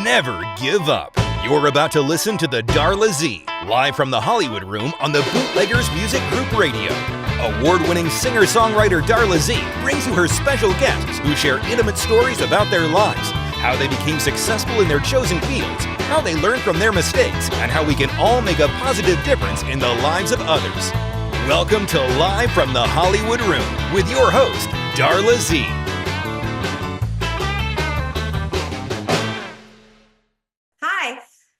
Never give up. You're about to listen to the DarlaZ, live from the Hollywood Room on the Bootleggers Music Group Radio. Award-winning singer-songwriter DarlaZ brings you her special guests who share intimate stories about their lives, how they became successful in their chosen fields, how they learned from their mistakes, and how we can all make a positive difference in the lives of others. Welcome to Live from the Hollywood Room with your host, DarlaZ.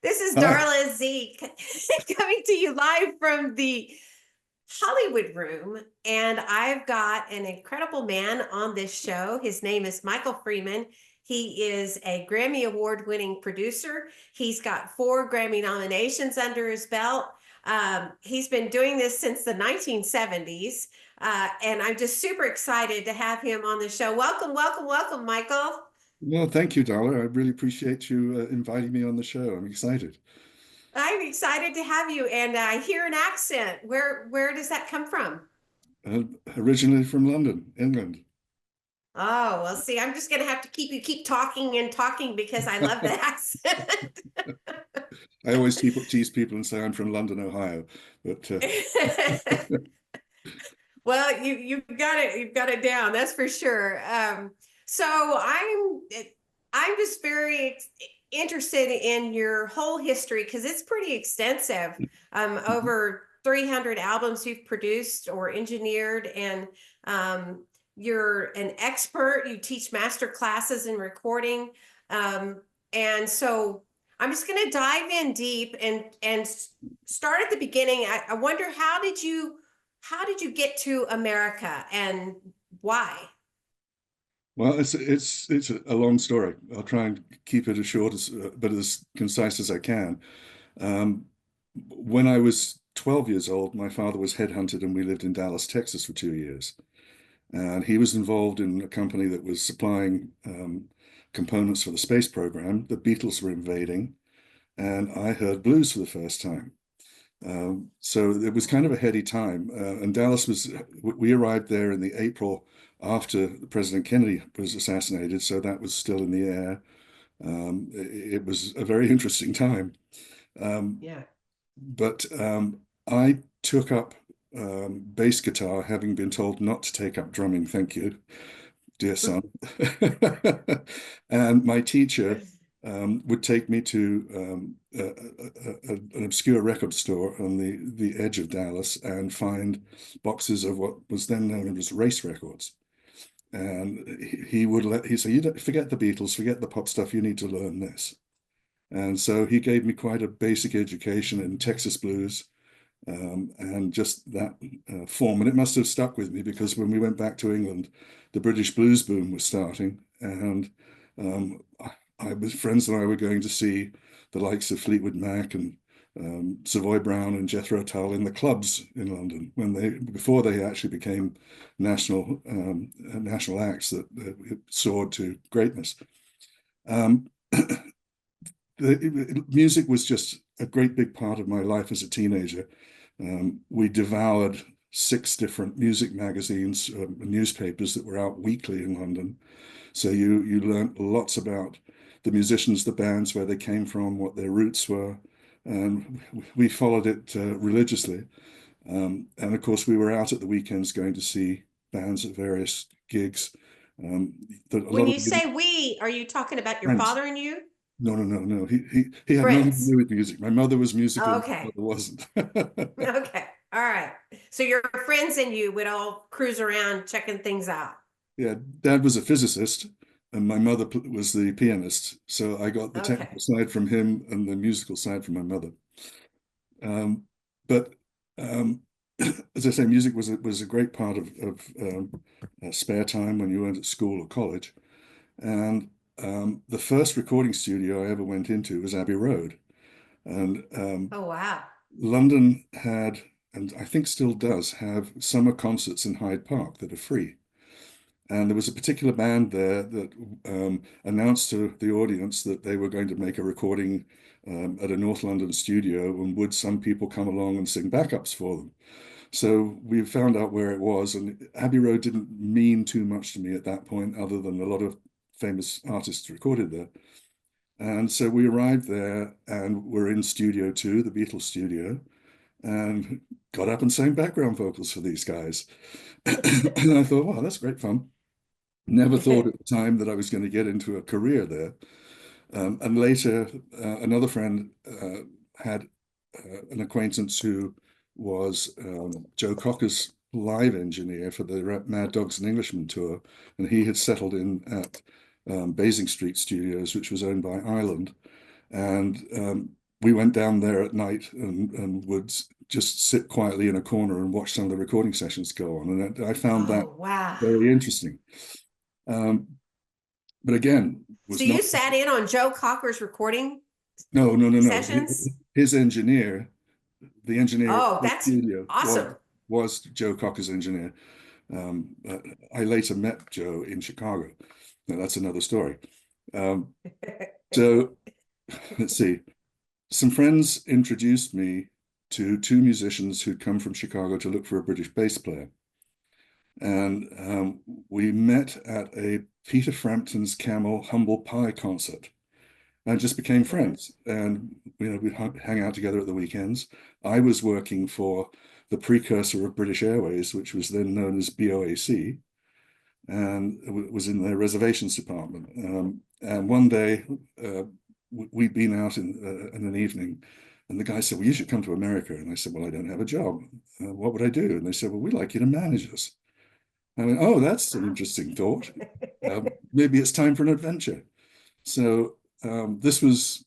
This is DarlaZ coming to you live from the Hollywood Room, and I've got an incredible man on this show. His name is Michael Freeman. He is a Grammy Award winning producer. He's got 4 Grammy nominations under his belt. He's been doing this since the 1970s, and I'm just super excited to have him on the show. Welcome, welcome, welcome, Michael. Well, thank you, Darla. I really appreciate you inviting me on the show. I'm excited. I'm excited to have you, and I hear an accent. Where does that come from? Originally from London, England. Oh, well, see, I'm just going to have to keep talking and talking because I love the accent. I always tease people and say I'm from London, Ohio, but well, you've got it down. That's for sure. So I'm just very interested in your whole history because it's pretty extensive. Over 300 albums you've produced or engineered, and you're an expert. You teach master classes in recording, and so I'm just going to dive in deep and start at the beginning. I wonder, how did you get to America and why? Well, it's a long story. I'll try and keep it as short but as concise as I can. When I was 12 years old, my father was headhunted, and we lived in Dallas, Texas, for 2 years. And he was involved in a company that was supplying components for the space program. The Beatles were invading, and I heard blues for the first time. So it was kind of a heady time. And we arrived there in the April after President Kennedy was assassinated, so that was still in the air. It was a very interesting time. But I took up bass guitar, having been told not to take up drumming, thank you, dear son. And my teacher would take me to an obscure record store on the edge of Dallas and find boxes of what was then known as race records. And he said, "You don't forget the Beatles, forget the pop stuff, you need to learn this." And so he gave me quite a basic education in Texas blues, and just that form. And it must have stuck with me, because when we went back to England, the British blues boom was starting, and friends and I were going to see the likes of Fleetwood Mac and Savoy Brown and Jethro Tull in the clubs in London before they actually became national acts that soared to greatness. Music was just a great big part of my life as a teenager. We devoured 6 different music magazines, newspapers that were out weekly in London. So you learned lots about the musicians, the bands, where they came from, what their roots were. And we followed it religiously. And of course, we were out at the weekends going to see bands at various gigs. When you say we, are you talking about your father and you? No. He had nothing to do with music. My mother was musical. Oh, okay. My father wasn't. Okay. All right. So your friends and you would all cruise around checking things out. Yeah. Dad was a physicist, and my mother was the pianist. So I got the technical side from him and the musical side from my mother. But as I say, music was a great part of spare time when you weren't at school or college. And the first recording studio I ever went into was Abbey Road. And oh, wow. London had, and I think still does, have summer concerts in Hyde Park that are free. And there was a particular band there that announced to the audience that they were going to make a recording at a North London studio, and would some people come along and sing backups for them. So we found out where it was, and Abbey Road didn't mean too much to me at that point, other than a lot of famous artists recorded there. And so we arrived there and were in Studio 2, the Beatles studio, and got up and sang background vocals for these guys. And I thought, wow, that's great fun. Never thought at the time that I was going to get into a career there. And later, another friend had an acquaintance who was Joe Cocker's live engineer for the Mad Dogs and Englishmen tour, and he had settled in at Basing Street Studios, which was owned by Ireland. And we went down there at night and would just sit quietly in a corner and watch some of the recording sessions go on. And I found that wow. very interesting. But again, was so you sat in on Joe Cocker's recording no. sessions? His engineer, the engineer Oh, at the that's studio awesome. was Joe Cocker's engineer. I later met Joe in Chicago. Now, that's another story. So let's see. Some friends introduced me to two musicians who'd come from Chicago to look for a British bass player. And we met at a Peter Frampton's Camel Humble Pie concert and just became friends. And we'd hang out together at the weekends. I was working for the precursor of British Airways, which was then known as BOAC, and it was in their reservations department. And one day we'd been out in an evening, and the guy said, well, you should come to America. And I said, well, I don't have a job. What would I do? And they said, well, we'd like you to manage us. I went, oh, that's an interesting thought. Maybe it's time for an adventure. So this was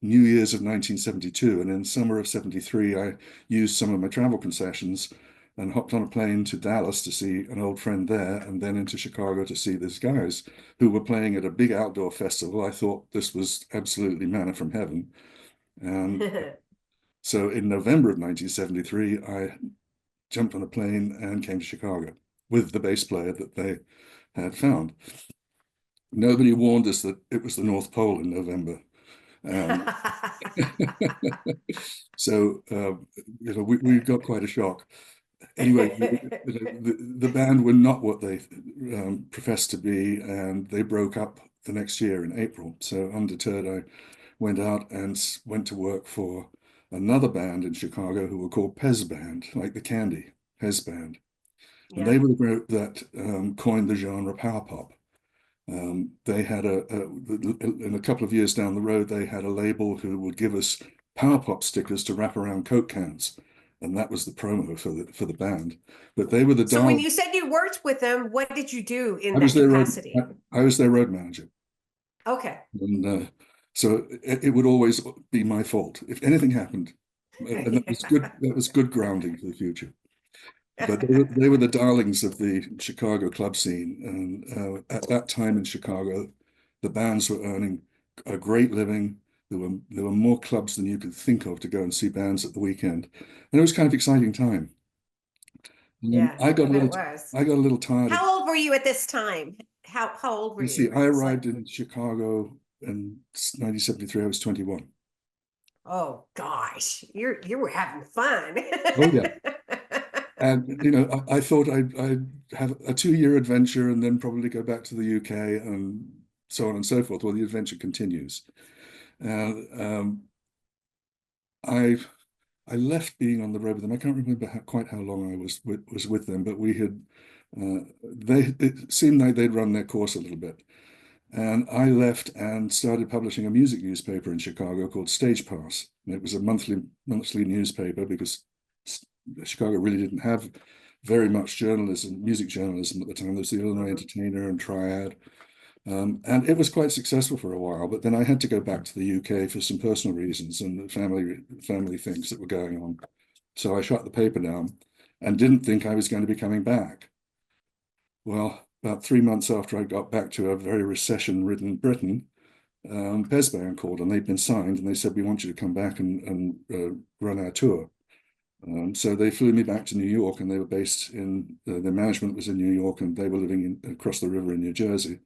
New Year's of 1972. And in summer of 73, I used some of my travel concessions and hopped on a plane to Dallas to see an old friend there, and then into Chicago to see these guys who were playing at a big outdoor festival. I thought this was absolutely manna from heaven. And so in November of 1973, I jumped on a plane and came to Chicago with the bass player that they had found. Nobody warned us that it was the North Pole in November. So we got quite a shock. Anyway, the band were not what they professed to be, and they broke up the next year in April. So undeterred, I went out and went to work for another band in Chicago who were called Pez Band, like the candy, Pez Band. And they were the group that coined the genre power pop. They had in a couple of years down the road, they had a label who would give us power pop stickers to wrap around Coke cans. And that was the promo for the band. But they were the So when you said you worked with them, what did you do in that capacity? I was their road manager. Okay. And so it would always be my fault if anything happened. And that was good. That was good grounding for the future. But they were the darlings of the Chicago club scene. And at that time in Chicago, the bands were earning a great living. There were more clubs than you could think of to go and see bands at the weekend. And it was kind of exciting time. Yeah, I got a little tired. How old were you at this time? How old were you? See, I arrived in Chicago in 1973. I was 21. Oh gosh, you were having fun. Oh yeah. And I thought I'd have a 2-year adventure and then probably go back to the UK and so on and so forth. Well, the adventure continues. I left being on the road with them. I can't remember quite how long I was with them, but we had it seemed like they'd run their course a little bit. And I left and started publishing a music newspaper in Chicago called Stage Pass. And it was a monthly newspaper because Chicago really didn't have very much music journalism at the time. There was the Illinois Entertainer and Triad. And it was quite successful for a while, but then I had to go back to the UK for some personal reasons and family things that were going on. So I shut the paper down and didn't think I was going to be coming back. Well, about 3 months after I got back to a very recession-ridden Britain, Pez Band called and they'd been signed and they said, we want you to come back and run our tour. So they flew me back to New York, and they were based in, their management was in New York, and they were living across the river in New Jersey.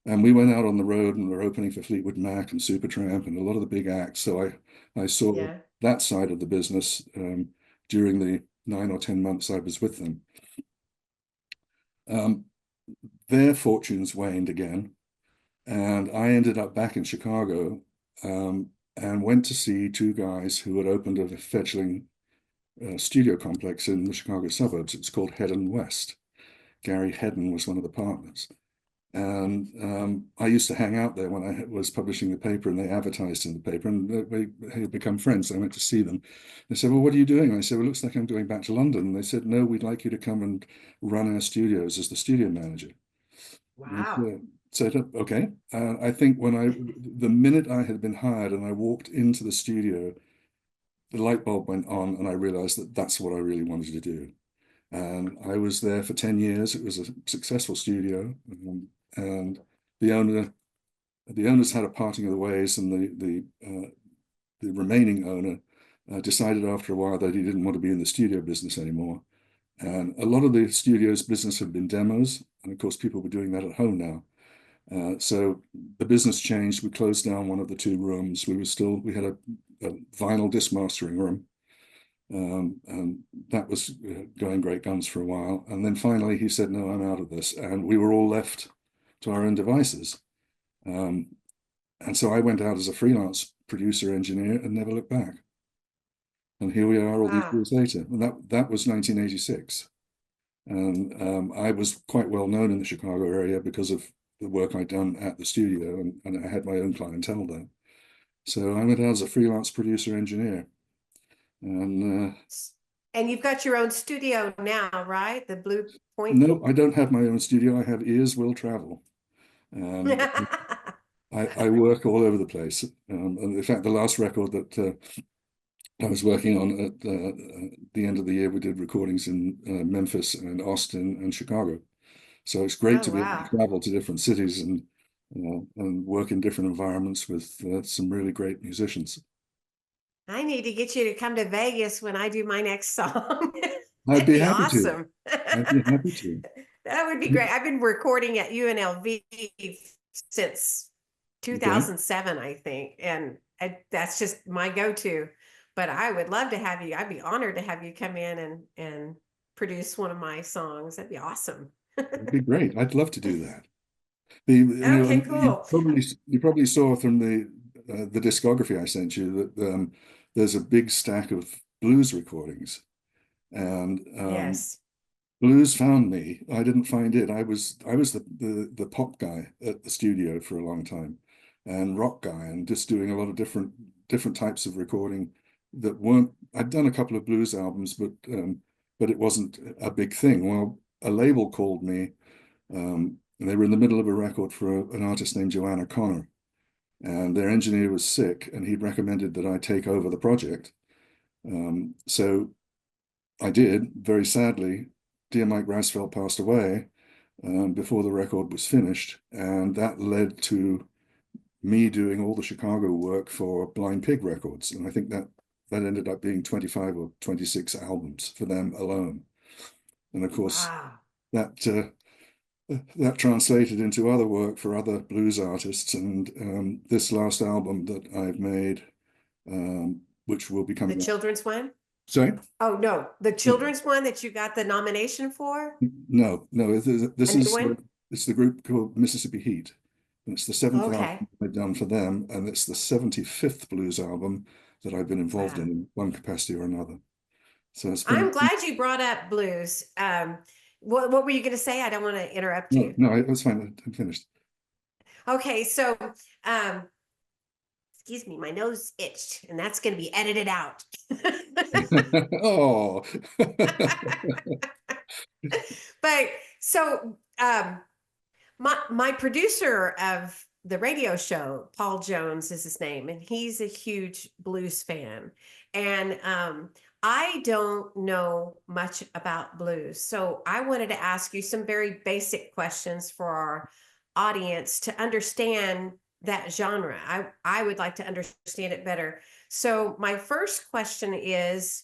And we went out on the road and were opening for Fleetwood Mac and Supertramp and a lot of the big acts. So I saw that side of the business during the 9 or 10 months I was with them. Their fortunes waned again. And I ended up back in Chicago, and went to see two guys who had opened a fledgling studio complex in the Chicago suburbs. It was called Hedden West. Gary Hedden was one of the partners. And I used to hang out there when I was publishing the paper, and they advertised in the paper, and they had become friends. I went to see them. They said, "Well, what are you doing?" I said, "Well, it looks like I'm going back to London." And they said, "No, we'd like you to come and run our studios as the studio manager." And Wow. said, "Okay." I think the minute I had been hired and I walked into the studio, the light bulb went on, and I realized that that's what I really wanted to do. And I was there for 10 years. It was a successful studio. And the owners had a parting of the ways, and the remaining owner decided after a while that he didn't want to be in the studio business anymore. And a lot of the studio's business had been demos, and of course people were doing that at home now. So the business changed. We closed down one of the two rooms. We had a vinyl disc mastering room, and that was going great guns for a while. And then finally he said, "No, I'm out of this," and we were all left to our own devices. And so I went out as a freelance producer engineer and never looked back. And here we are all these Wow. years later. And that was 1986. And I was quite well known in the Chicago area because of the work I'd done at the studio, and I had my own clientele there. So I went out as a freelance producer engineer. And And you've got your own studio now, right? The Blue Point. no, I don't have my own studio. I have Ears Will Travel. And I work all over the place. And in fact, the last record that I was working on at the end of the year, we did recordings in Memphis and Austin and Chicago. So it's great Oh, to be able to wow. travel to different cities and work in different environments with some really great musicians. I need to get you to come to Vegas when I do my next song. I'd That'd be be happy to. awesome. I'd be happy to. That would be great. I've been recording at UNLV since Okay. 2007, I think, and that's just my go-to. But I would love to have you. I'd be honored to have you come in and produce one of my songs. That'd be awesome. It'd be great. I'd love to do that. You Okay, know, cool. you probably saw from the discography I sent you that there's a big stack of blues recordings, and Yes. blues found me. I didn't find it. I was the pop guy at the studio for a long time, and rock guy, and just doing a lot of different types of recording that weren't. I'd done a couple of blues albums, but it wasn't a big thing. Well, a label called me, and they were in the middle of a record for an artist named Joanna Connor, and their engineer was sick, and he'd recommended that I take over the project. So I did. Very sadly, dear Mike Rasfeld passed away before the record was finished, and that led to me doing all the Chicago work for Blind Pig Records, and I think that ended up being 25 or 26 albums for them alone. And of course, Wow. that that translated into other work for other blues artists. And this last album that I've made, which will be The coming out. children's one? Sorry? Oh, no, the children's one that you got the nomination for? No, no. A new one? It's the group called Mississippi Heat. And it's the seventh Okay. album I've done for them, and it's the 75th blues album that I've been involved Wow. in one capacity or another. So it's I'm been glad you brought up blues. What were you going to say? I don't want to interrupt no, you. no, it was fine. I'm finished. Okay, so um, excuse me, my nose itched, and that's going to be edited out. Oh, But so my producer of the radio show, Paul Jones is his name, and he's a huge blues fan. And I don't know much about blues. So I wanted to ask you some very basic questions for our audience to understand that genre. I would like to understand it better. So my first question is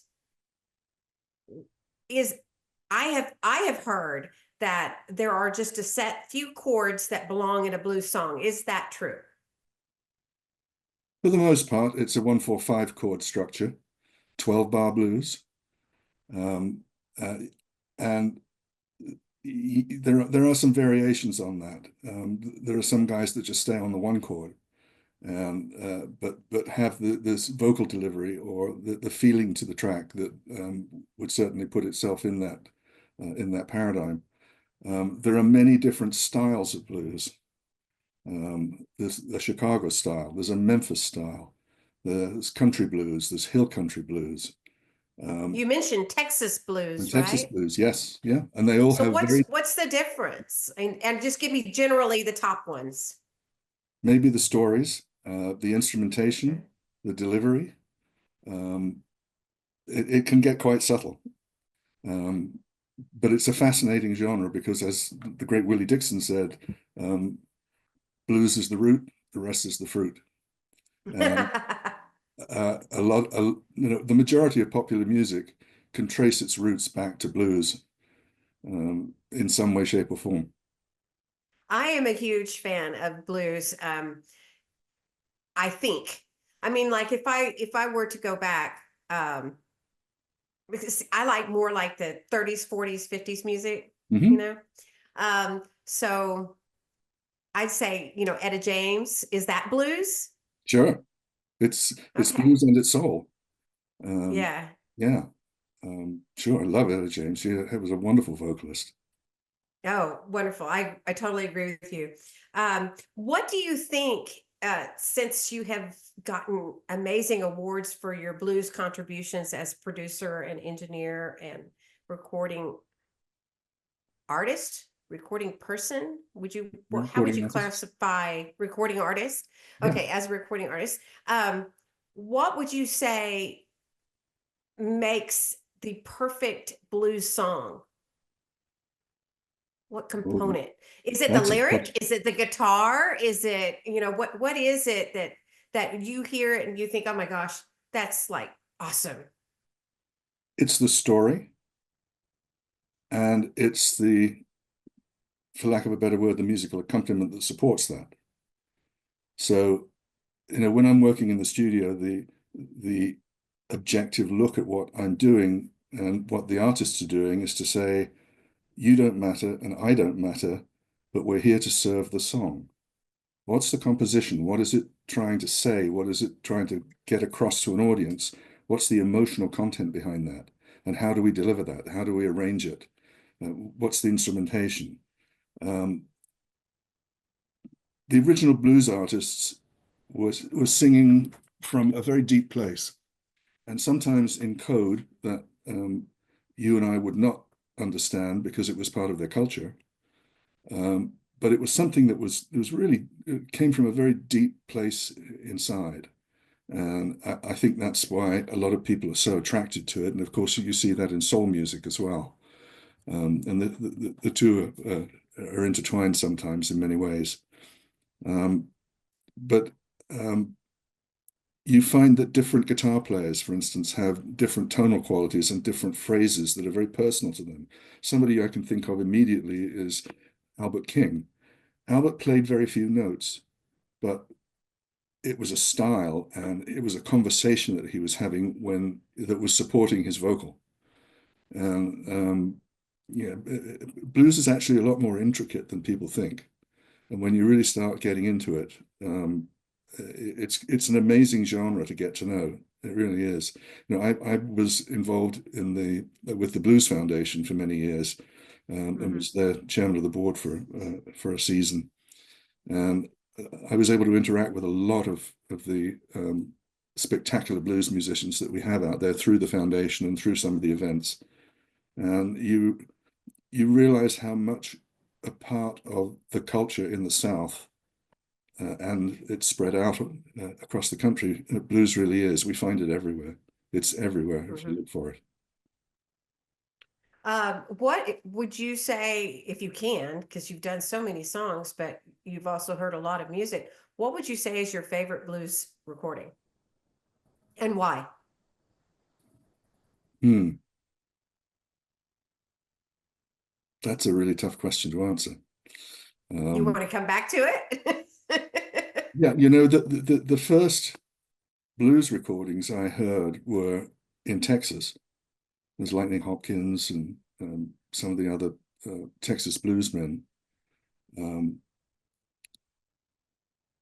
I have heard that there are just a set few chords that belong in a blues song. Is that true? for the most part, it's a 1-4-5 chord structure, 12 bar blues. Um, uh, and there are some variations on that. There are some guys that just stay on the one chord, and but have this vocal delivery or the feeling to the track that would certainly put itself in that paradigm. There are many different styles of blues. There's the Chicago style, there's a Memphis style, there's country blues, there's hill country blues. You mentioned Texas And blues, Texas right? blues, yes, yeah, and they all So have very what's the difference? And just give me generally the top ones. maybe the stories, the instrumentation, Okay. the delivery. Um, it can get quite subtle. But it's a fascinating genre because, as the great Willie Dixon said, blues is the root, the rest is the fruit. And the majority of popular music can trace its roots back to blues in some way, shape, or form. I am a huge fan of blues. I think. I mean, like if I were to go back, because I like more like the 30s, 40s, 50s music, you Mhm. know. So I'd say, Etta James, is that blues? Sure, it's Okay. blues and it's soul. Um, Yeah. yeah, sure. I love Etta James. She was a wonderful vocalist. Oh, wonderful. I totally agree with you. What do you think, since you have gotten amazing awards for your blues contributions as producer and engineer and recording artist, recording person, how would Recording you artists. classify recording artist? Yeah. Okay, as a recording artist, what would you say makes the perfect blues song? What Oh, component? Is it the that's a lyric? tough. Is it the guitar? Is it, what is it that you hear it and you think, oh my gosh, that's like awesome. It's the story, and it's the, for lack of a better word, the musical accompaniment that supports that. So, when I'm working in the studio, the objective look at what I'm doing and what the artists are doing is to say, you don't matter and I don't matter, but we're here to serve the song. What's the composition? What is it trying to say? What is it trying to get across to an audience? What's the emotional content behind that? And how do we deliver that? How do we arrange it? What's the instrumentation? Um, the original blues artists were singing from a very deep place, and sometimes in code that you and I would not understand because it was part of their culture. But it was something that was really, it came from a very deep place inside. And I think that's why a lot of people are so attracted to it. And of course, you see that in soul music as well. And the two are intertwined sometimes in many ways. But you find that different guitar players, for instance, have different tonal qualities and different phrases that are very personal to them. Somebody I can think of immediately is Albert King. Albert played very few notes, but it was a style and it was a conversation that he was having that was supporting his vocal. And yeah, blues is actually a lot more intricate than people think. And when you really start getting into it, it's an amazing genre to get to know. It really is. I was involved with the Blues Foundation for many years, and Mhm. was the chairman of the board for a season. And I was able to interact with a lot of the spectacular blues musicians that we have out there through the foundation and through some of the events. And you realize how much a part of the culture in the South, and it's spread out across the country, blues really is. We find it everywhere. It's everywhere if you Mhm. look for it. What would you say, if you can, because you've done so many songs, but you've also heard a lot of music, what would you say is your favorite blues recording and why? Hmm, that's a really tough question to answer. You want Um, to come back to it? yeah, the first blues recordings I heard were in Texas. There's Lightning Hopkins and some of the other Texas bluesmen.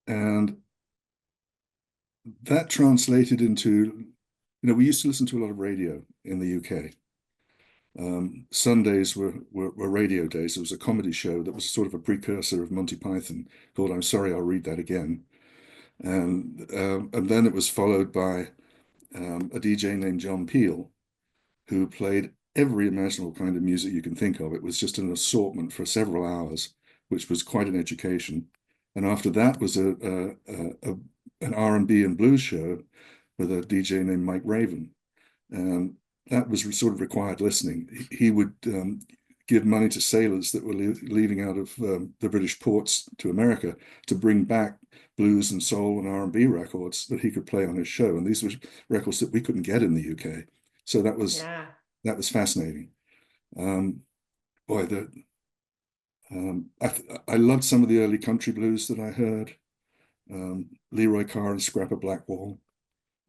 And that translated into, we used to listen to a lot of radio in the UK. Sundays were radio days. There was a comedy show that was sort of a precursor of Monty Python called I'm Sorry, I'll Read That Again. And then it was followed by a DJ named John Peel, who played every imaginable kind of music you can think of. It was just an assortment for several hours, which was quite an education. And after that was an R&B and blues show with a DJ named Mike Raven. And that was sort of required listening. He would give money to sailors that were leaving out of the British ports to America to bring back blues and soul and R&B records that he could play on his show. And these were records that we couldn't get in the UK. So that was fascinating. I loved some of the early country blues that I heard. Leroy Carr and Scrapper Blackwell.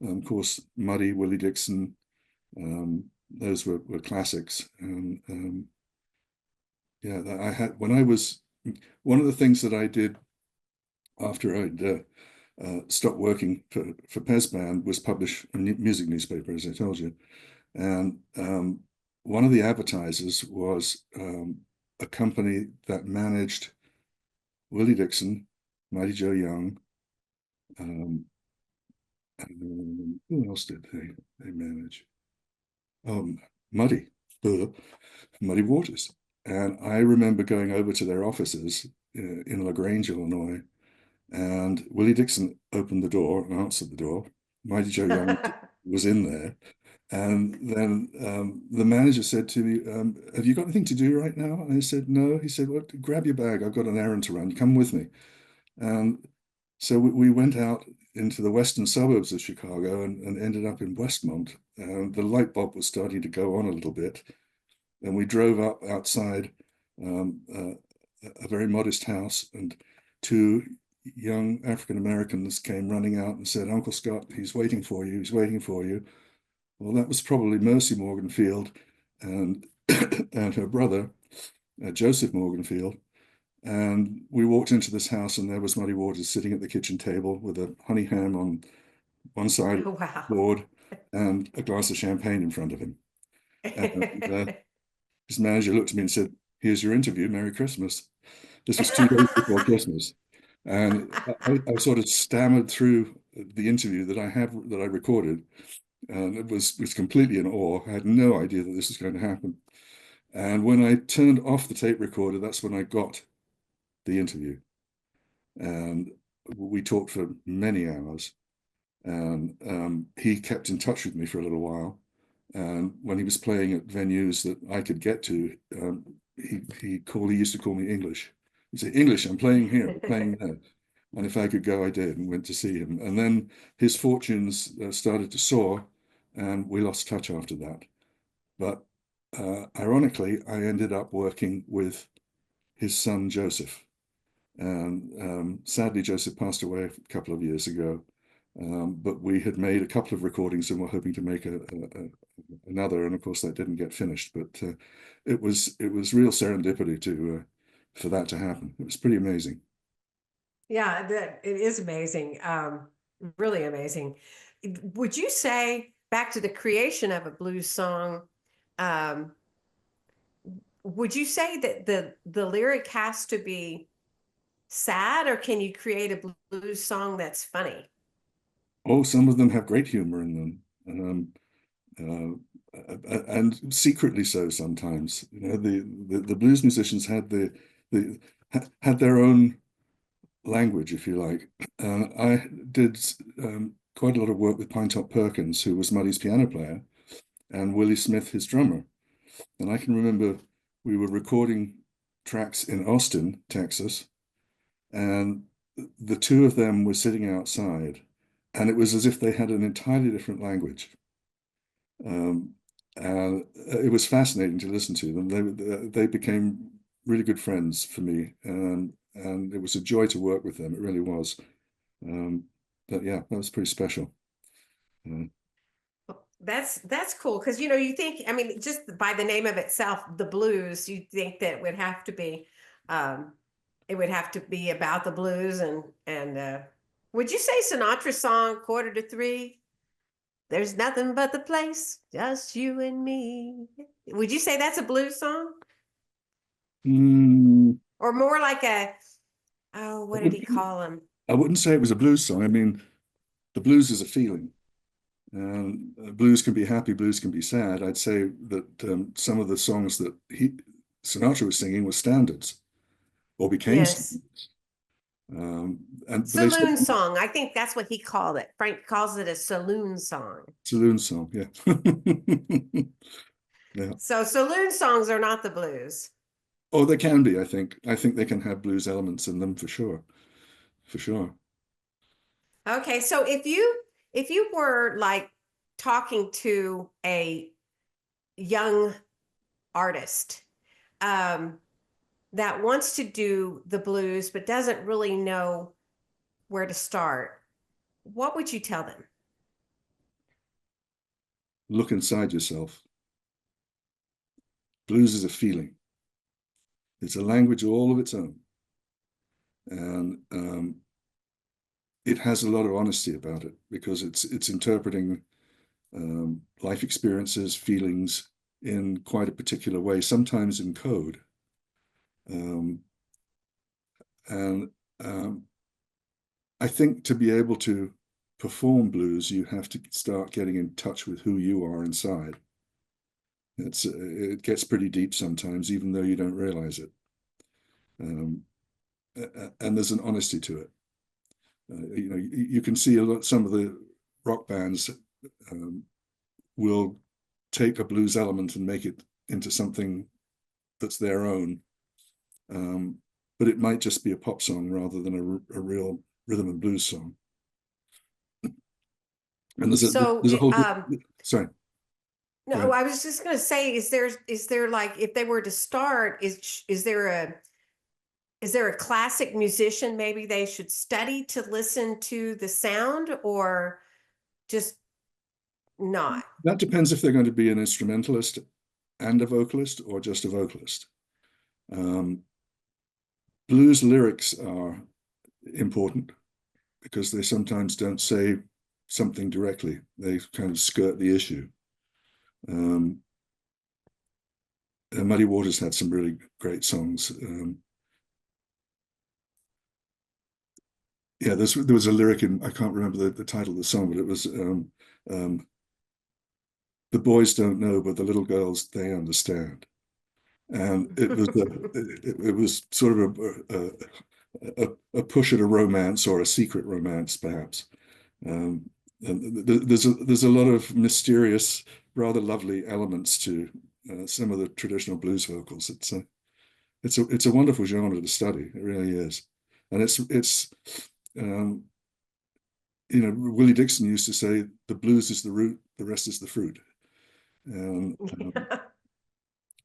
Of course, Muddy, Willie Dixon. Those were classics. And I had, when I was, one of the things that I did after I'd stopped working for Pez Band was publish a music newspaper, as I told you. And one of the advertisers was a company that managed Willie Dixon, Mighty Joe Young. Who else did they manage? Muddy Waters. And I remember going over to their offices in LaGrange, Illinois, and Willie Dixon opened the door and answered the door. Mighty Joe Young was in there. And then the manager said to me, have you got anything to do right now? And I said, no. He said, well, grab your bag. I've got an errand to run. Come with me. And so we went out into the western suburbs of Chicago and ended up in Westmont. And the light bulb was starting to go on a little bit. And we drove up outside a very modest house, and two young African Americans came running out and said, Uncle Scott, he's waiting for you. He's waiting for you. Well, that was probably Mercy Morganfield and and her brother, Joseph Morganfield. And we walked into this house, and there was Muddy Waters sitting at the kitchen table with a honey ham on one side of the board and a glass of champagne in front of him. And his manager looked at me and said, here's your interview, Merry Christmas. This was 2 days before Christmas. And I sort of stammered through the interview that I recorded. And it was completely in awe. I had no idea that this was going to happen. And when I turned off the tape recorder, that's when I got the interview. And we talked for many hours. And he kept in touch with me for a little while. And when he was playing at venues that I could get to, he used to call me English. He'd say, English, I'm playing here, I'm playing there. And if I could go, I did, and went to see him. And then his fortunes started to soar, and we lost touch after that. But ironically, I ended up working with his son, Joseph. And sadly, Joseph passed away a couple of years ago. But we had made a couple of recordings and were hoping to make another, and of course that didn't get finished. But it was real serendipity for that to happen. It was pretty amazing. Yeah, it is amazing, really amazing. Would you say, back to the creation of a blues song, would you say that the lyric has to be sad, or can you create a blues song that's funny? Oh, some of them have great humor in them, and secretly so sometimes. The blues musicians had had their own language, if you like. I did quite a lot of work with Pinetop Perkins, who was Muddy's piano player, and Willie Smith, his drummer. And I can remember we were recording tracks in Austin, Texas, and the two of them were sitting outside, and it was as if they had an entirely different language. And it was fascinating to listen to them. They became really good friends for me, and it was a joy to work with them. It really was. But yeah, that was pretty special. That's cool because you think, I mean, just by the name of itself, the blues, you think that um it would have to be about the blues and would you say Sinatra's song Quarter to Three? There's nothing but the place, just you and me. Would you say that's a blues song? Mm, Or more like I what did he wouldn't, call him? I wouldn't say it was a blues song. I mean, the blues is a feeling. And blues can be happy, blues can be sad. I'd say that some of the songs that Sinatra was singing were standards or became Yes. standards. But they still Saloon song. I think that's what he called it. Frank calls it a saloon song. saloon song, yeah. Yeah. So saloon songs are not the blues. Oh, they can be, I think. I think they can have blues elements in them for sure. For sure. Okay, so if you were like talking to a young artist um that wants to do the blues but doesn't really know where to start, what would you tell them? Look inside yourself. Blues is a feeling. It's a language all of its own. And it has a lot of honesty about it because it's interpreting life experiences, feelings in quite a particular way, sometimes in code. Um, and I think to be able to perform blues, you have to start getting in touch with who you are inside. It gets pretty deep sometimes, even though you don't realize it. Um, and there's an honesty to it. You can see some of the rock bands um, will take a blues element and make it into something that's their own. But it might just be a pop song rather than a real rhythm and blues song. And So there's a whole sorry. no, I was just going to say, is there like, if they were to start, is there a classic musician maybe they should study to listen to the sound, or just not? That depends if they're going to be an instrumentalist and a vocalist or just a vocalist. Blues lyrics are important because they sometimes don't say something directly. They kind of skirt the issue. Muddy Waters had some really great songs. Yeah, there was a lyric in, I can't remember the title of the song, but it was the boys don't know, but the little girls, they understand. And it was sort of a push at a romance or a secret romance, perhaps. And there's a lot of mysterious, rather lovely elements to some of the traditional blues vocals. It's a wonderful genre to study. It really is, and it's Willie Dixon used to say the blues is the root, the rest is the fruit, and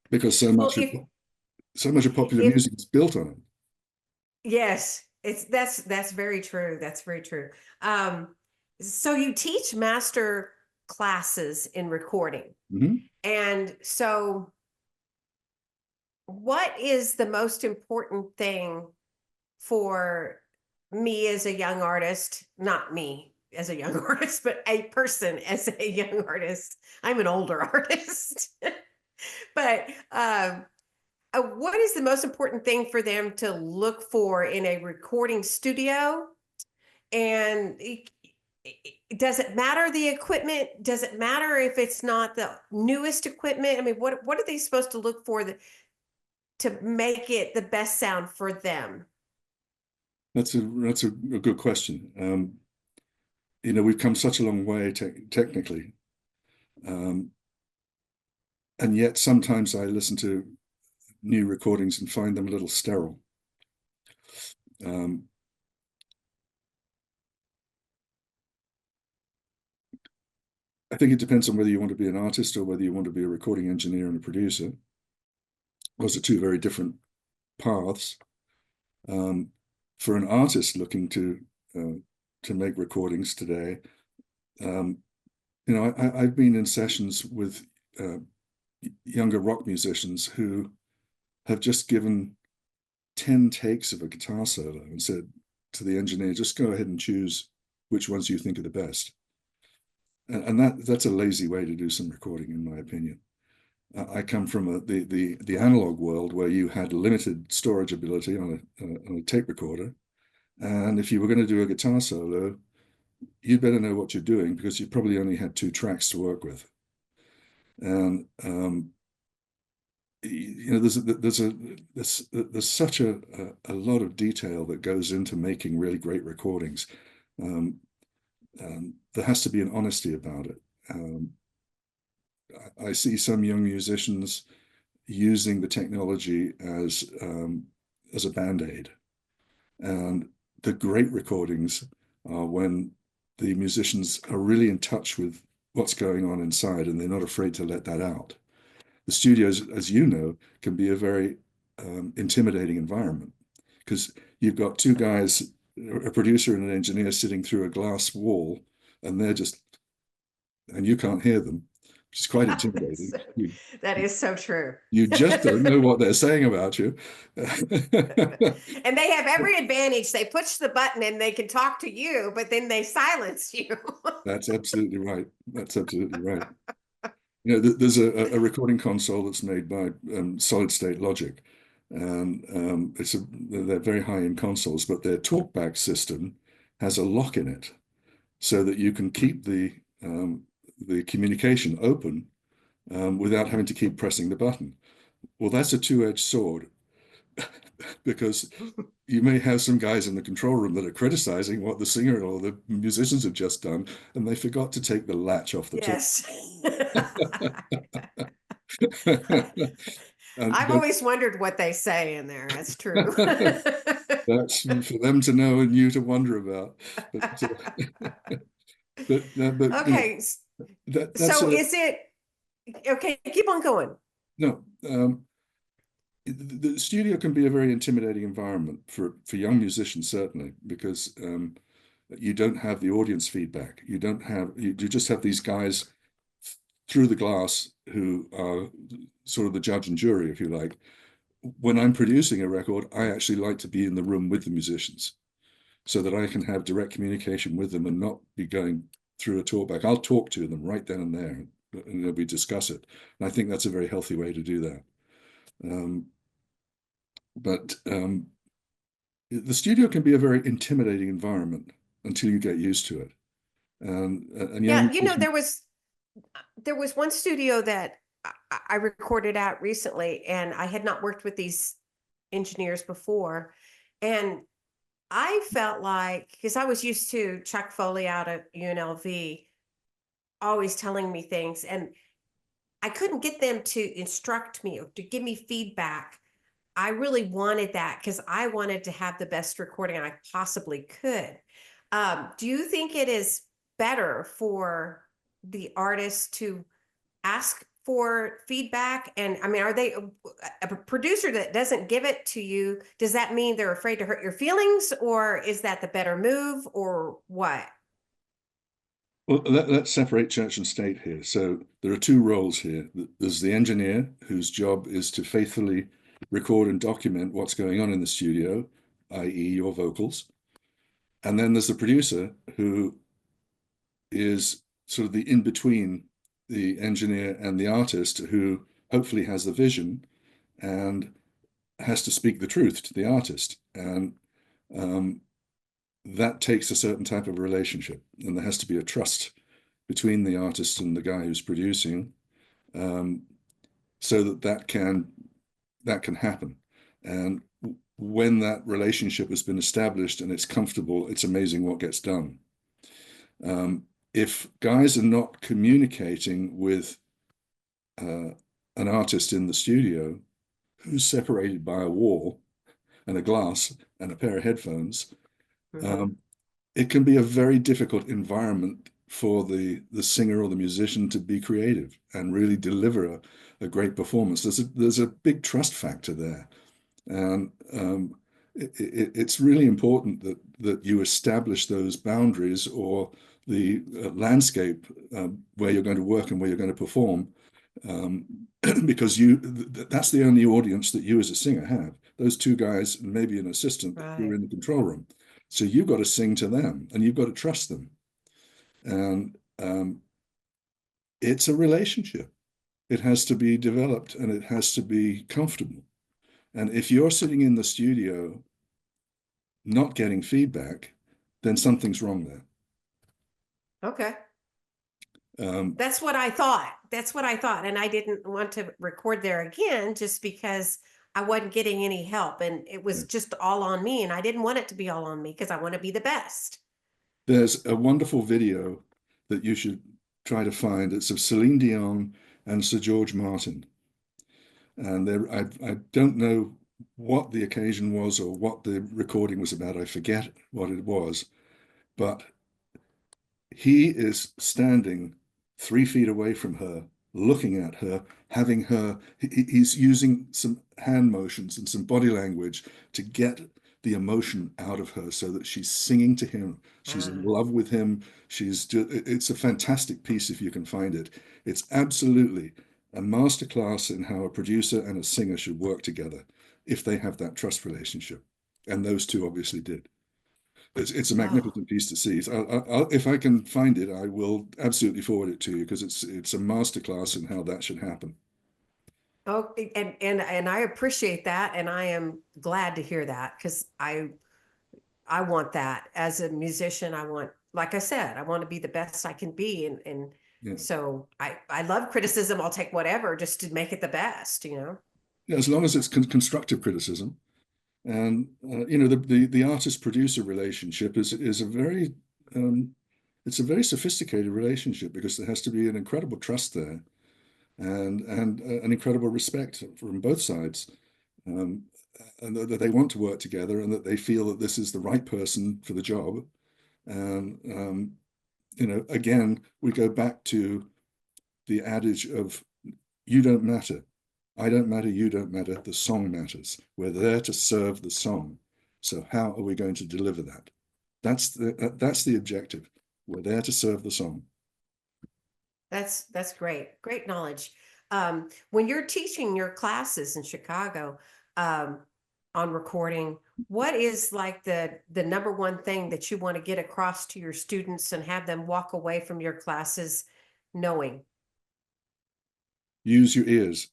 because Well, so much of popular if music is built on it. yes, that's very true. That's very true. So you teach master classes in recording. Mhm. And so what is the most important thing for me as a young artist, not me as a young artist, but a person as a young artist? I'm an older artist. But what is the most important thing for them to look for in a recording studio? And does it matter the equipment? Does it matter if it's not the newest equipment? I mean, what are they supposed to look for to make it the best sound for them? That's a good question. We've come such a long way technically, um, and yet sometimes I listen to new recordings and find them a little sterile. Um, I think it depends on whether you want to be an artist or whether you want to be a recording engineer and a producer. Those are two very different paths. For an artist looking to make recordings today, I've been in sessions with uh, younger rock musicians who have just given 10 takes of a guitar solo and said to the engineer, just go ahead and choose which ones you think are the best. And that's a lazy way to do some recording, in my opinion. I come from the analog world where you had limited storage ability on a tape recorder. And if you were going to do a guitar solo, you'd better know what you're doing because you probably only had 2 tracks to work with. And there's such a lot of detail that goes into making really great recordings. There has to be an honesty about it. I see some young musicians using the technology as a band-aid, and the great recordings are when the musicians are really in touch with what's going on inside, and they're not afraid to let that out. The studios, as you know, can be a very intimidating environment because you've got 2 guys, a producer and an engineer, sitting through a glass wall, and you can't hear them, which is quite intimidating. That is so true. You just don't know what they're saying about you. And they have every advantage. They push the button and they can talk to you, but then they silence you. That's absolutely right. That's absolutely right. There's a recording console that's made by solid state logic, and they're very high-end consoles, but their talkback system has a lock in it so that you can keep the communication open without having to keep pressing the button. Well, that's a two-edged sword because you may have some guys in the control room that are criticizing what the singer or the musicians have just done, and they forgot to take the latch off the Yes. I've always wondered what they say in there. That's true. That's for them to know and you to wonder about. But okay. So is it okay? Keep on going. No, the studio can be a very intimidating environment for young musicians, certainly, because you don't have the audience feedback. You just have these guys through the glass who are sort of the judge and jury, if you like. When I'm producing a record, I actually like to be in the room with the musicians so that I can have direct communication with them and not be going through a talkback. I'll talk to them right then and there, and we discuss it. And I think that's a very healthy way to do that. But the studio can be a very intimidating environment until you get used to it. And yeah, there was one studio that I recorded at recently, and I had not worked with these engineers before. And I felt like, because I was used to Chuck Foley out at UNLV always telling me things, and I couldn't get them to instruct me or to give me feedback. I really wanted that because I wanted to have the best recording I possibly could. Do you think it is better for the artist to ask for feedback? And I mean, are they a producer that doesn't give it to you? Does that mean they're afraid to hurt your feelings, or is that the better move, or what? Well, let's separate church and state here. So there are 2 roles here. There's the engineer, whose job is to faithfully record and document what's going on in the studio, i.e. your vocals. And then there's the producer, who is sort of the in-between the engineer and the artist, who hopefully has the vision and has to speak the truth to the artist. And that takes a certain type of relationship, and there has to be a trust between the artist and the guy who's producing, so that can happen. And when that relationship has been established and it's comfortable, it's amazing what gets done. If guys are not communicating with an artist in the studio who's separated by a wall and a glass and a pair of headphones, it can be a very difficult environment for the singer or the musician to be creative and really deliver a great performance. There's a big trust factor there, and it's really important that you establish those boundaries, or the landscape where you're going to work and where you're going to perform, because that's the only audience that you as a singer have. Those two guys and maybe an assistant who are Right. in the control room. So you've got to sing to them and you've got to trust them. And it's a relationship. It has to be developed and it has to be comfortable. And if you're sitting in the studio not getting feedback, then something's wrong there. Okay. Um, That's what I thought. That's what I thought. And I didn't want to record there again just because I wasn't getting any help and it was just all on me. And I didn't want it to be all on me because I want to be the best. there's a wonderful video that you should try to find. It's of Celine Dion and Sir George Martin. And I don't know what the occasion was or what the recording was about. I forget what it was, but he is standing 3 feet away from her, looking at her, having her, he's using some hand motions and some body language to get the emotion out of her so that she's singing to him. She's in love with him. It's a fantastic piece if you can find it. It's absolutely a masterclass in how a producer and a singer should work together if they have that trust relationship. And those two obviously did. It's a Oh, magnificent piece to see. If I can find it, I will absolutely forward it to you because it's a masterclass in how that should happen. oh, and I appreciate that. And I am glad to hear that because I want that as a musician. I want, like I said, I want to be the best I can be. And Yeah. so I love criticism. I'll take whatever just to make it the best, Yeah, as long as it's constructive criticism. And the artist producer relationship is a very it's a very sophisticated relationship because there has to be an incredible trust there and an incredible respect from both sides, um, and that they want to work together and that they feel that this is the right person for the job. And again, we go back to the adage of you don't matter. I don't matter, you don't matter, the song matters. We're there to serve the song. So how are we going to deliver that? That's the objective. We're there to serve the song. That's great. Great knowledge. When you're teaching your classes in Chicago, um, on recording, what is like the number one thing that you want to get across to your students and have them walk away from your classes knowing? Use your ears.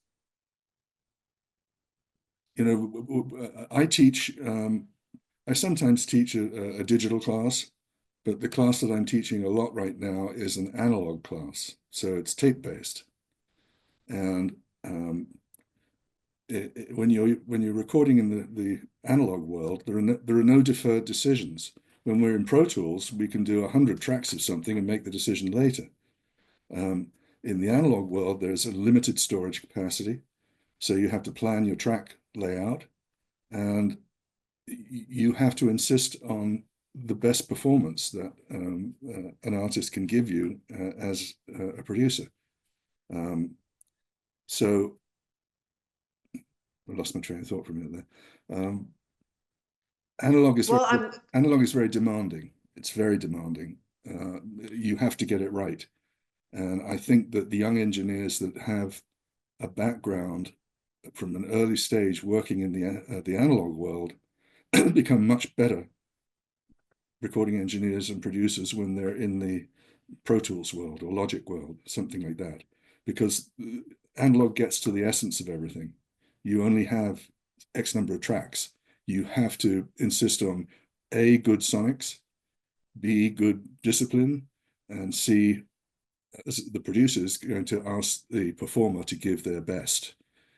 I teach, I sometimes teach a digital class, but the class that I'm teaching a lot right now is an analog class. So it's tape based. And when you're recording in the analog world, there are no deferred decisions. When we're in Pro Tools, we can do 100 tracks of something and make the decision later. In the analog world, there's a limited storage capacity, so you have to plan your track layout, and you have to insist on the best performance that an artist can give you as a producer. So I lost my train of thought for a minute there. Analog is Well, very demanding. It's very demanding. You have to get it right. And I think that the young engineers that have a background from an early stage working in the analog world become much better recording engineers and producers when they're in the Pro Tools world or Logic world, something like that, because analog gets to the essence of everything. You only have X number of tracks. You have to insist on A, good sonics, B, good discipline, and C, the producer is going to ask the performer to give their best.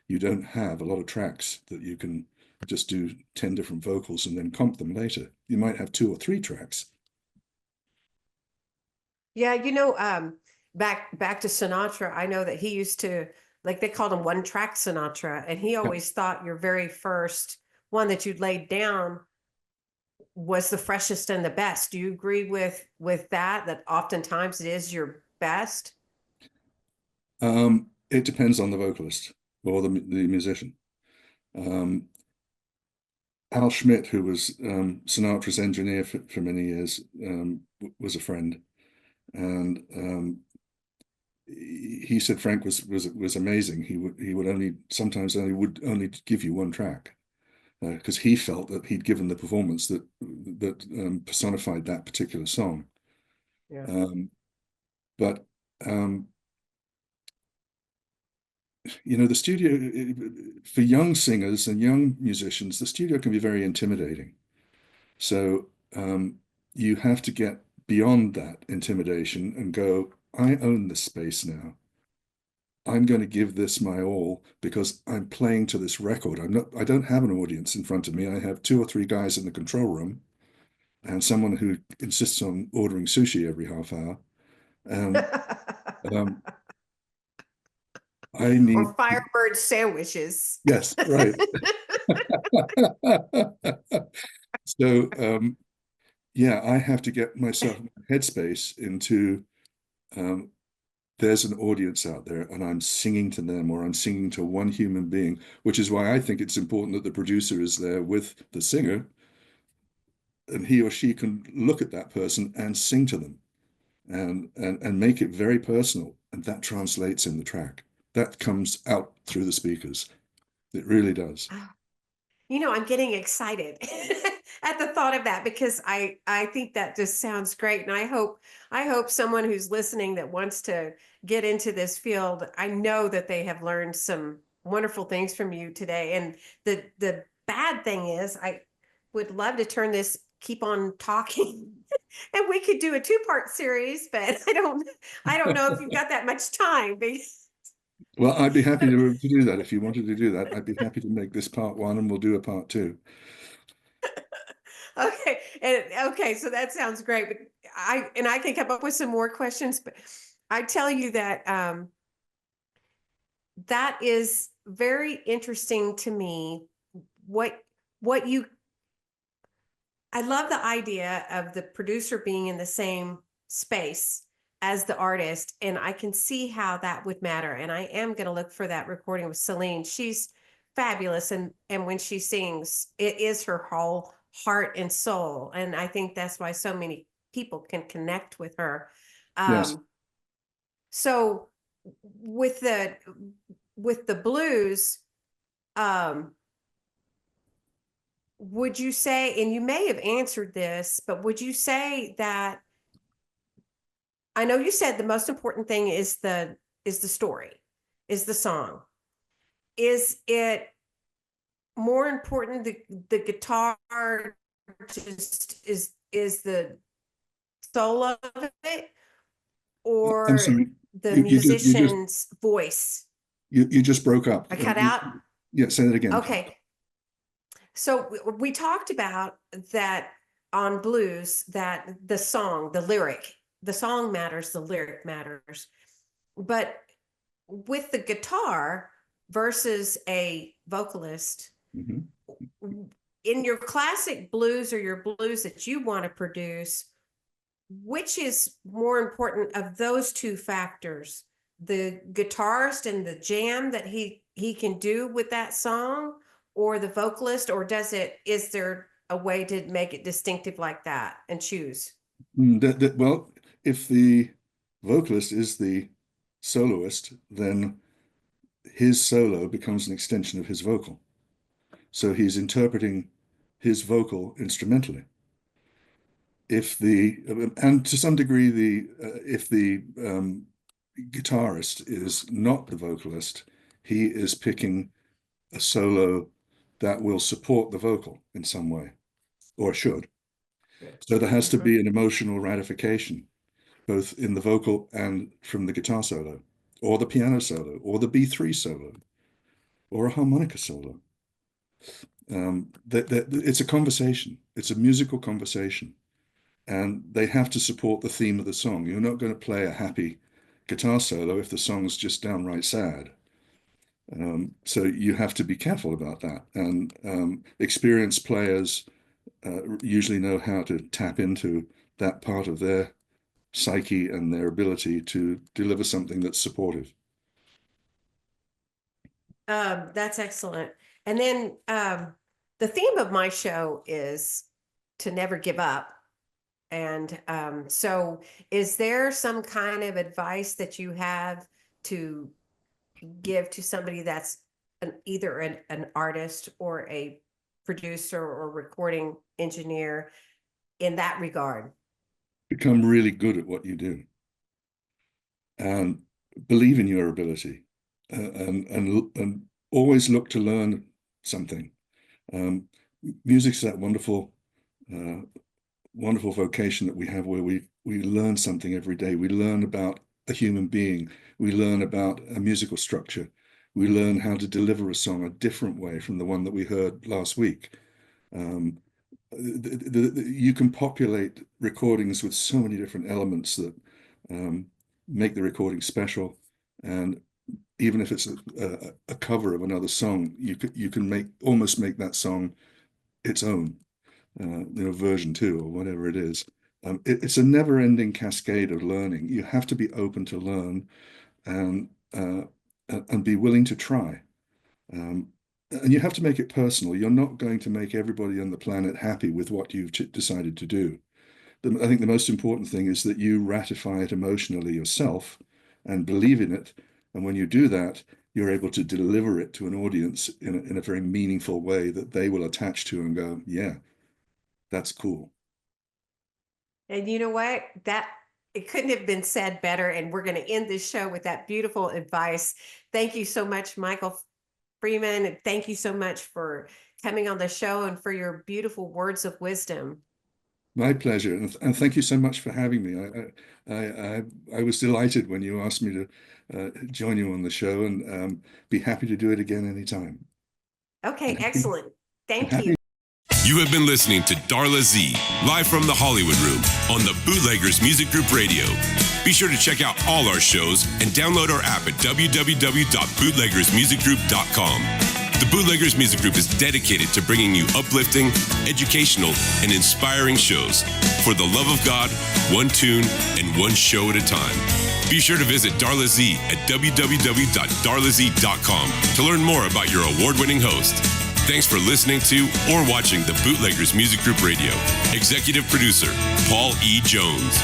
You don't have a lot of tracks that you can just do 10 different vocals and then comp them later. You might have 2 or 3 tracks. yeah, back to Sinatra, I know that he used to, like, they called him one track Sinatra, and he Yeah. always thought your very first one that you'd laid down was the freshest and the best. Do you agree with that oftentimes it is your best? It depends on the vocalist or the musician. Um, Al Schmidt, who was Sinatra's engineer for many years, was a friend. And he said Frank was amazing. He would only sometimes only give you one track because he felt that he'd given the performance that personified that particular song. Yeah. But you know, the studio for young singers and young musicians, the studio can be very intimidating. So you have to get beyond that intimidation and go, I own this space now. I'm going to give this my all because I'm playing to this record. I don't have an audience in front of me. I have 2 or 3 guys in the control room and someone who insists on ordering sushi every half hour. Um, I Or need, Firebird sandwiches. yes, right. So, yeah, I have to get myself headspace into there's an audience out there and I'm singing to them or I'm singing to one human being, which is why I think it's important that the producer is there with the singer and he or she can look at that person and sing to them and make it very personal. And that translates in the track. That comes out through the speakers. It really does. You know, I'm getting excited at the thought of that because I think that just sounds great. And I hope someone who's listening that wants to get into this field, I know that they have learned some wonderful things from you today. And the bad thing is I would love to keep on talking. And we could do a 2-part series, but I don't know if you've got that much time. Well, I'd be happy to do that. If you wanted to do that, I'd be happy to make this part 1 and we'll do a part 2. Okay. And okay, so that sounds great. But I can come up with some more questions, but I tell you that that is very interesting to me. What you I love the idea of the producer being in the same space as the artist, and I can see how that would matter. And I am going to look for that recording with Celine. She's fabulous, and when she sings, it is her whole heart and soul. And I think that's why so many people can connect with her. Yes. So with the blues, would you say, and you may have answered this, but would you say that I know you said the most important thing is the story, is the song. Is it more important the guitar just is the soul of it I'm or sorry. the You just musician's voice? you just broke up. I cut out. Yeah, say that again. Okay. So we talked about that on blues, that the song, the song matters, the lyric matters. But with the guitar versus a vocalist, Mhm. in your classic blues or your blues that you want to produce, which is more important of those 2 factors? The guitarist and the jam that he can do with that song, or the vocalist, or is there a way to make it distinctive like that and choose? Well, if the vocalist is the soloist, then his solo becomes an extension of his vocal. So he's interpreting his vocal instrumentally. If the and to some degree the if the guitarist is not the vocalist, he is picking a solo that will support the vocal in some way, or should. So there has to be an emotional ratification, both in the vocal and from the guitar solo, or the piano solo, or the B3 solo, or a harmonica solo. It's a conversation. It's a musical conversation, and they have to support the theme of the song. You're not going to play a happy guitar solo if the song's just downright sad. So you have to be careful about that. And experienced players usually know how to tap into that part of their psyche and their ability to deliver something that's supportive. That's excellent. And then the theme of my show is to never give up. And so is there some kind of advice that you have to give to somebody that's either an artist or a producer or recording engineer in that regard? Become really good at what you do, and believe in your ability, and always look to learn something. Music's that wonderful vocation that we have, where we learn something every day. We learn about a human being. We learn about a musical structure. We learn how to deliver a song a different way from the one that we heard last week. You can populate recordings with so many different elements that make the recording special. And even if it's a cover of another song, you can almost make that song its own, version 2 or whatever it is. It's a never-ending cascade of learning. You have to be open to learn, and be willing to try. And you have to make it personal. You're not going to make everybody on the planet happy with what you've decided to do. I think the most important thing is that you ratify it emotionally yourself and believe in it. And when you do that, you're able to deliver it to an audience in a very meaningful way that they will attach to and go, yeah, that's cool. And you know what? It couldn't have been said better. And we're going to end this show with that beautiful advice. Thank you so much, Michael Freeman. And thank you so much for coming on the show and for your beautiful words of wisdom. My pleasure. And thank you so much for having me. I was delighted when you asked me to join you on the show, and be happy to do it again anytime. Okay, excellent. Thank you. You have been listening to DarlaZ, live from the Hollywood Room on the Bootleggers Music Group Radio. Be sure to check out all our shows and download our app at www.bootleggersmusicgroup.com. The Bootleggers Music Group is dedicated to bringing you uplifting, educational, and inspiring shows for the love of God, one tune, and one show at a time. Be sure to visit DarlaZ at www.darlaz.com to learn more about your award-winning host. Thanks for listening to or watching the Bootleggers Music Group Radio. Executive producer, Paul E. Jones.